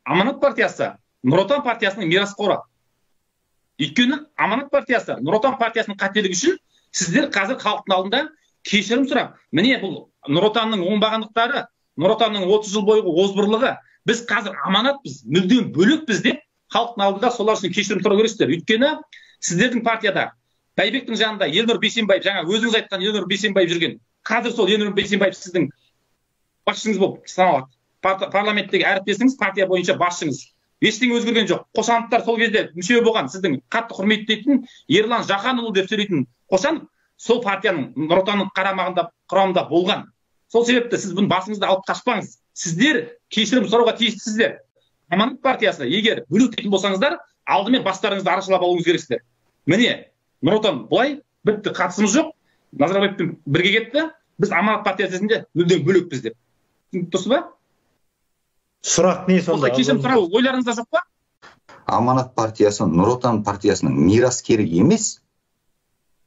Аманат партиясы Нұр Отан партиясының мирасқоры. Өйткені Аманат партиясы Нұр Отан партиясының қателігі үшін сіздер қазір халықтың алдында кешірім сұрап, міне бұл Нұр Отанның оңбағандықтары, Нұр Отанның 30 жыл бойғы озбырлығы, біз қазір аманатпыз, мүлдем бөлікпіз деп халықтың алдында солар үшін кешірім сұрау керексіздер. Өйткені сіздердің партияда Байбектің жанында Елнұр Бейсенбаев, жаңа өзіңіз айтқан Елнұр Бейсенбаев жүрген. Қазір сол Елнұр Бейсенбаев сіздің басшыңыз болып саналады. Парламенттегі әріптесіңіз, партия бойынша басшыңыз. Ештеңе өзгерген жоқ. Қошановтар сол кезде мүше болған, сіздің қатты құрметтейтін Ерлан Жақанұлы деп сөйлейтін Қошанов сол партияның Нұр Отанның құрамында болған. Сол себепті сіз бұны басыңызды алып қашпаңыз. Сіздер кешірім сұрауға тиістісіздер. Аманат партиясы егер бөлек дейтін болсаңыздар, алдымен бастарыңызды арашалап алуыңыз керексіздер. Міне, Нұр Отан былай, бітті, қатысымыз жоқ. Назарбаевпен бірге кетті. Біз Аманат партиясында мүлдем бөлекпіз деп. Дұрыс ба? Сұрақ не сонда? Кешірім сұрау ойларыңызда жоқ па? Аманат партиясы Нұр Отан партиясының мираскері емес,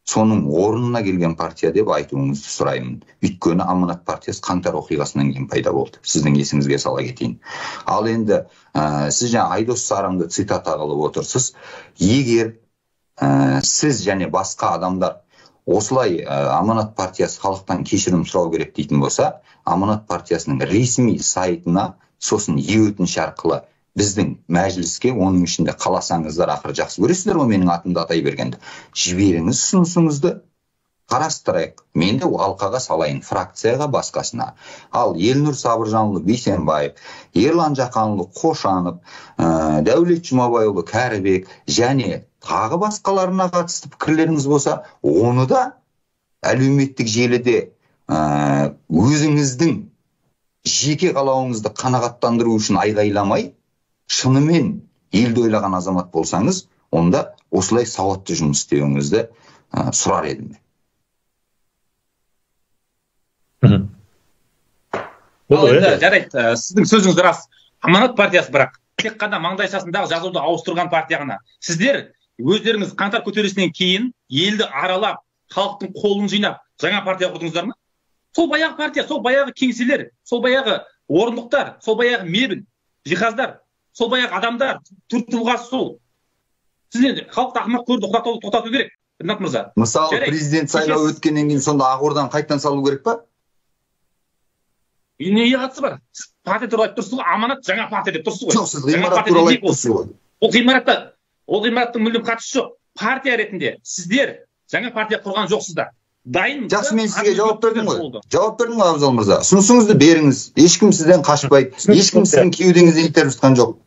соның орнына келген партия деп айтуыңызды сұраймын. Өйткені Аманат партиясы қаңтар оқиғасынан кейін пайда болды. Сіздің есіңізге сала кетейін. Ал енді сіз жаңа Айдос Сарымды цитата қылып отырсыз. Егер сіз және басқа адамдар осылай Аманат партиясы халықтан кешірім сұрау керек дейтін болса, Аманат партиясының ресми сайтына, сосын өтініш арқылы біздің мәжіліске, оның ішінде қаласаңыздар, ақыры жақсы көресіздер ғой менің атымды атай бергенді, жіберіңіз ұсынысыңызды, қарастырайық. Мен де алқаға салайын, фракцияға, басқасына. Ал Елнұр Сабыржанұлы Бейсенбаев, Ерлан Жақанұлы Қошанов, Дәулет Жұмабайұлы Кәрібек және тағы басқаларына қатысты пікірлеріңіз болса, оны да әлеуметтік желіде өзіңіздің жеке қалауыңызды қанағаттандыру үшін айғайламай, шынымен елді ойлаған азамат болсаңыз, онда осылай сауатты жұмыс істеуіңізді сұрар едім. Жарайды, сіздің сөзіңіз рас. Аманат партиясы бірақ тек қана маңдайшасындағы жазуды ауыстырған партия ғана. Сіздер өздеріңіз қаңтар көтерілісінен кейін елді аралап, халықтың қолын жинап, жаңа партия құрдыңыздар ма? Сол баяғы партия, сол баяғы кеңселер, сол баяғы орындықтар, сол баяғы мебель, жиһаздар, сол баяғы адамдар, тұлғасы сол. Сіз енді халықты ақымақ көруді тоқтату керек, Ринат мырза. Мысалы, президент сайлауы өткеннен кейін сонда Ақорданы қайтадан салу керек па? Неге қатысы бар? Сіз партия туралы айтып тұрсыз ғой, Аманат жаңа партия деп тұрсыз ғой. Жоқ, сіз ғимарат туралы айтып тұрсыз ғой. Ол ғимараттың мүлдем қатысы жоқ. Партия ретінде сіздер жаңа партия құрған жоқсыздар. Дайын. Жақсы, мен сізге жауап бердім ғой. Жауап бердім ғой, Абзал мырза. Ұсынысыңызды беріңіз. Ешкім сізден қашпайды. Ешкім сіздің кеудеңізден итеріп жатқан жоқ.